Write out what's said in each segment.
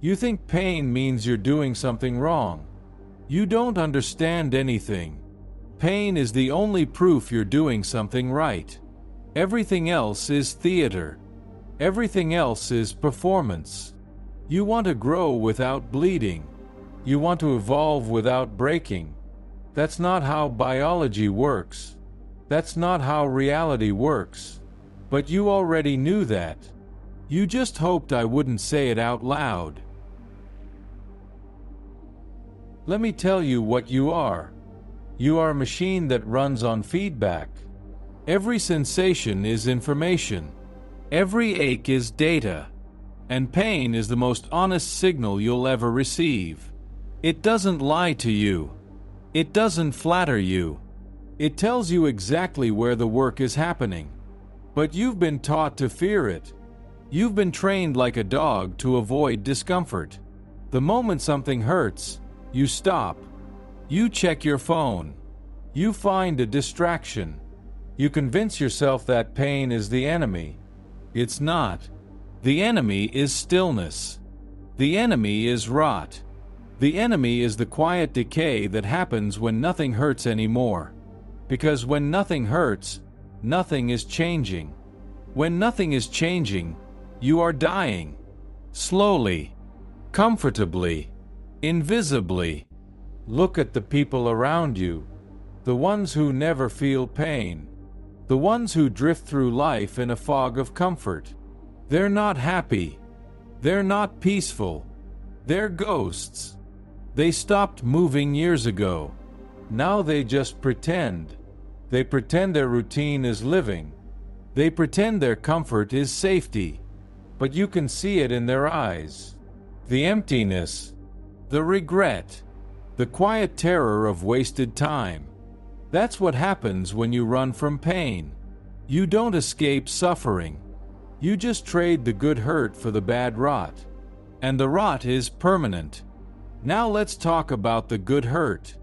You think pain means you're doing something wrong. You don't understand anything. Pain is the only proof you're doing something right. Everything else is theater. Everything else is performance. You want to grow without bleeding. You want to evolve without breaking. That's not how biology works. That's not how reality works. But you already knew that. You just hoped I wouldn't say it out loud. Let me tell you what you are. You are a machine that runs on feedback. Every sensation is information. Every ache is data. And pain is the most honest signal you'll ever receive. It doesn't lie to you. It doesn't flatter you. It tells you exactly where the work is happening. But you've been taught to fear it. You've been trained like a dog to avoid discomfort. The moment something hurts, you stop. You check your phone. You find a distraction. You convince yourself that pain is the enemy. It's not. The enemy is stillness. The enemy is rot. The enemy is the quiet decay that happens when nothing hurts anymore. Because when nothing hurts, nothing is changing. When nothing is changing, you are dying. Slowly. Comfortably. Invisibly. Look at the people around you. The ones who never feel pain. The ones who drift through life in a fog of comfort. They're not happy. They're not peaceful. They're ghosts. They stopped moving years ago. Now they just pretend. They pretend their routine is living. They pretend their comfort is safety. But you can see it in their eyes. The emptiness. The regret. The quiet terror of wasted time. That's what happens when you run from pain. You don't escape suffering. You just trade the good hurt for the bad rot. And the rot is permanent. Now let's talk about the good hurt.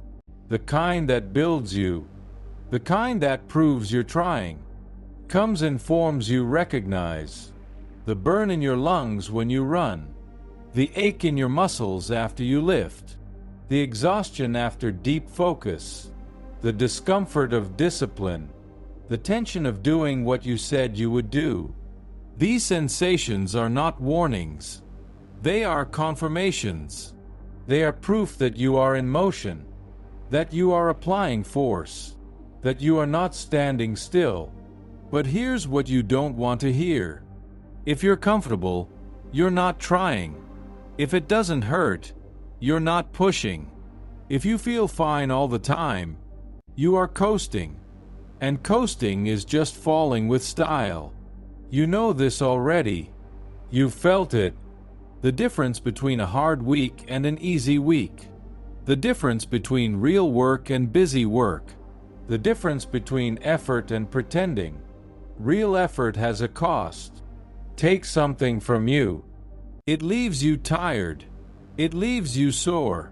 The kind that builds you. The kind that proves you're trying. Comes in forms you recognize. The burn in your lungs when you run. The ache in your muscles after you lift. The exhaustion after deep focus. The discomfort of discipline. The tension of doing what you said you would do. These sensations are not warnings. They are confirmations. They are proof that you are in motion, that you are applying force, that you are not standing still. But here's what you don't want to hear. If you're comfortable, you're not trying. If it doesn't hurt, you're not pushing. If you feel fine all the time, you are coasting. And coasting is just falling with style. You know this already. You've felt it. The difference between a hard week and an easy week. The difference between real work and busy work. The difference between effort and pretending. Real effort has a cost. Takes something from you. It leaves you tired. It leaves you sore.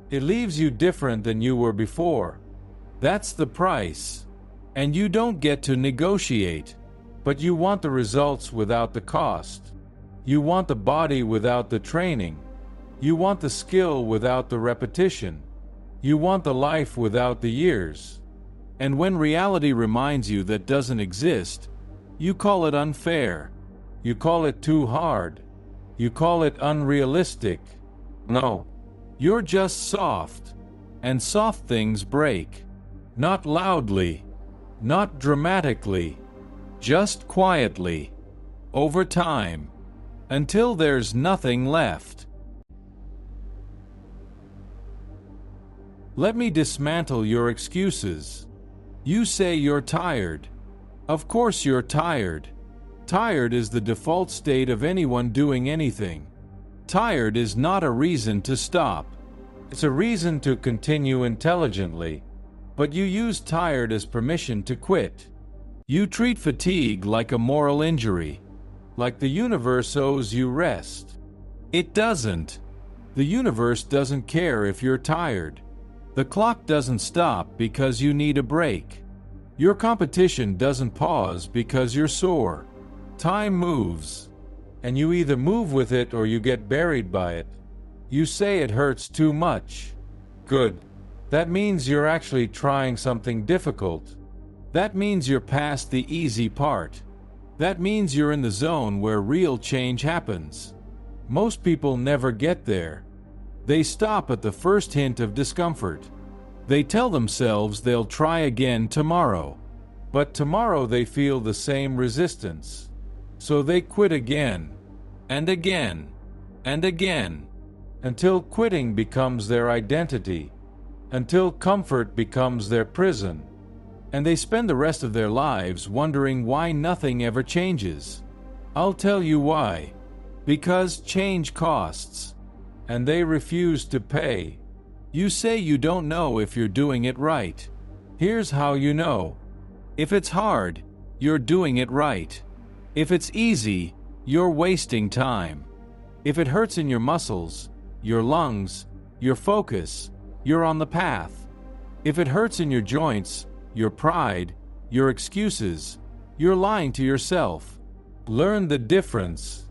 It leaves you different than you were before. That's the price. And you don't get to negotiate. But you want the results without the cost. You want the body without the training. You want the skill without the repetition. You want the life without the years. And when reality reminds you that doesn't exist, you call it unfair. You call it too hard. You call it unrealistic. No. You're just soft. And soft things break. Not loudly. Not dramatically. Just quietly. Over time. Until there's nothing left. Let me dismantle your excuses. You say you're tired. Of course you're tired. Tired is the default state of anyone doing anything. Tired is not a reason to stop. It's a reason to continue intelligently. But you use tired as permission to quit. You treat fatigue like a moral injury. Like the universe owes you rest. It doesn't. The universe doesn't care if you're tired. The clock doesn't stop because you need a break. Your competition doesn't pause because you're sore. Time moves. and you either move with it or you get buried by it. You say it hurts too much. Good. That means you're actually trying something difficult. That means you're past the easy part. That means you're in the zone where real change happens. Most people never get there. They stop at the first hint of discomfort. They tell themselves they'll try again tomorrow. But tomorrow they feel the same resistance. So they quit again, and again, and again, until quitting becomes their identity, until comfort becomes their prison. And they spend the rest of their lives wondering why nothing ever changes. I'll tell you why. Because change costs, and they refuse to pay. You say you don't know if you're doing it right. Here's how you know. If it's hard, you're doing it right. If it's easy, you're wasting time. If it hurts in your muscles, your lungs, your focus, you're on the path. If it hurts in your joints, your pride, your excuses, you're lying to yourself. Learn the difference.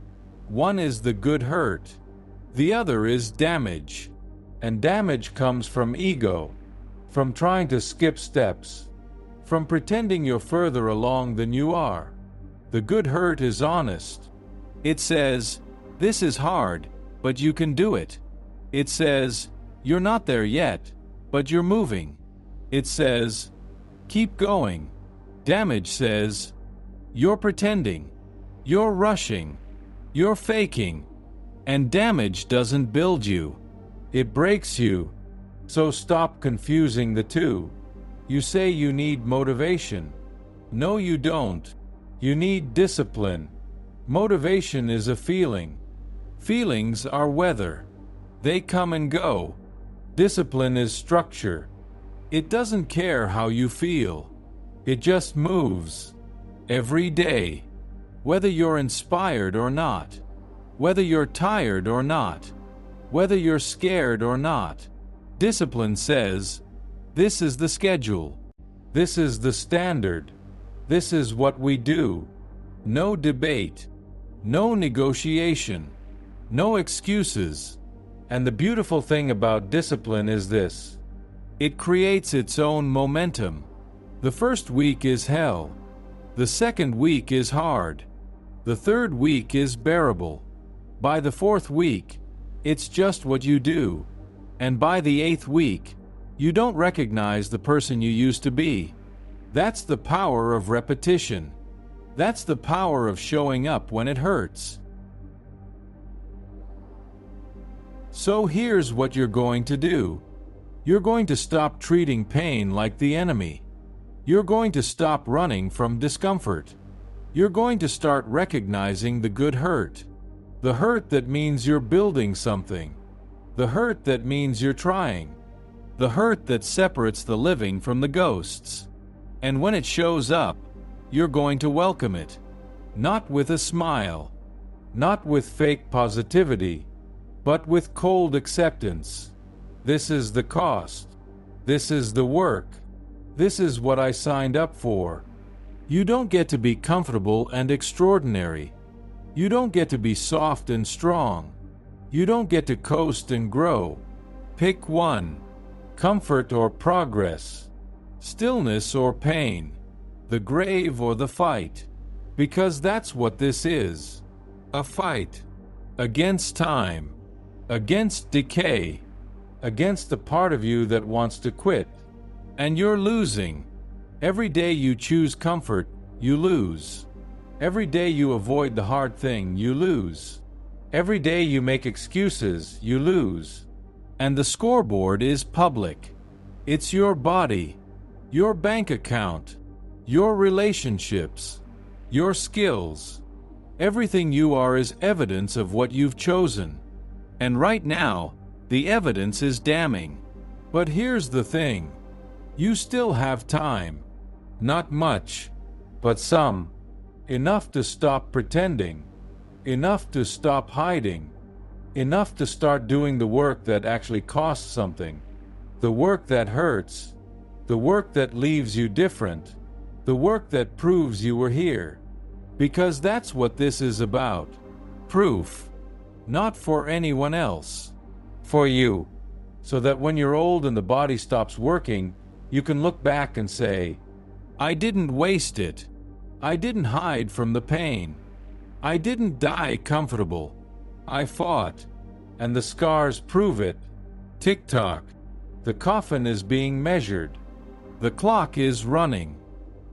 One is the good hurt. The other is damage. And damage comes from ego, from trying to skip steps, from pretending you're further along than you are. The good hurt is honest. It says, this is hard, but you can do it. It says, you're not there yet, but you're moving. It says, keep going. Damage says, you're pretending, you're rushing, you're faking. And damage doesn't build you. It breaks you. So stop confusing the two. You say you need motivation. No, you don't. You need discipline. Motivation is a feeling. Feelings are weather. They come and go. Discipline is structure. It doesn't care how you feel. It just moves. Every day. Whether you're inspired or not. Whether you're tired or not. Whether you're scared or not. Discipline says, this is the schedule. This is the standard. This is what we do. No debate. No negotiation. No excuses. And the beautiful thing about discipline is this. It creates its own momentum. The first week is hell. The second week is hard. The third week is bearable. By the fourth week, it's just what you do. And by the eighth week, you don't recognize the person you used to be. That's the power of repetition. That's the power of showing up when it hurts. So here's what you're going to do. You're going to stop treating pain like the enemy. You're going to stop running from discomfort. You're going to start recognizing the good hurt. The hurt that means you're building something. The hurt that means you're trying. The hurt that separates the living from the ghosts. And when it shows up, you're going to welcome it. Not with a smile. Not with fake positivity. But with cold acceptance. This is the cost. This is the work. This is what I signed up for. You don't get to be comfortable and extraordinary. You don't get to be soft and strong. You don't get to coast and grow. Pick one. Comfort or progress. Stillness or pain. The grave or the fight. Because that's what this is. A fight. Against time. Against decay. Against the part of you that wants to quit. And you're losing. Every day you choose comfort, you lose. Every day you avoid the hard thing, you lose. Every day you make excuses, you lose. And the scoreboard is public. It's your body, your bank account, your relationships, your skills. Everything you are is evidence of what you've chosen. And right now, the evidence is damning. But here's the thing. You still have time. Not much, but some. Enough to stop pretending. Enough to stop hiding. Enough to start doing the work that actually costs something. The work that hurts. The work that leaves you different. The work that proves you were here. Because that's what this is about. proof. Not for anyone else. For you. So that when you're old and the body stops working, you can look back and say, I didn't waste it. I didn't hide from the pain. I didn't die comfortable. I fought. And the scars prove it. Tick-tock. The coffin is being measured. The clock is running.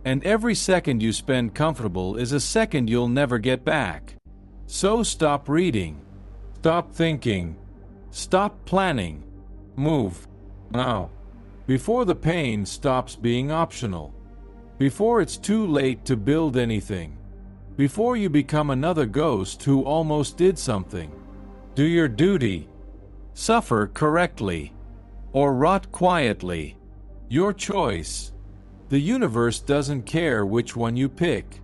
And every second you spend comfortable is a second you'll never get back. So stop reading. Stop thinking. Stop planning. Move. Now. Before the pain stops being optional. Before it's too late to build anything. Before you become another ghost who almost did something. Do your duty. Suffer correctly. Or rot quietly. Your choice. The universe doesn't care which one you pick.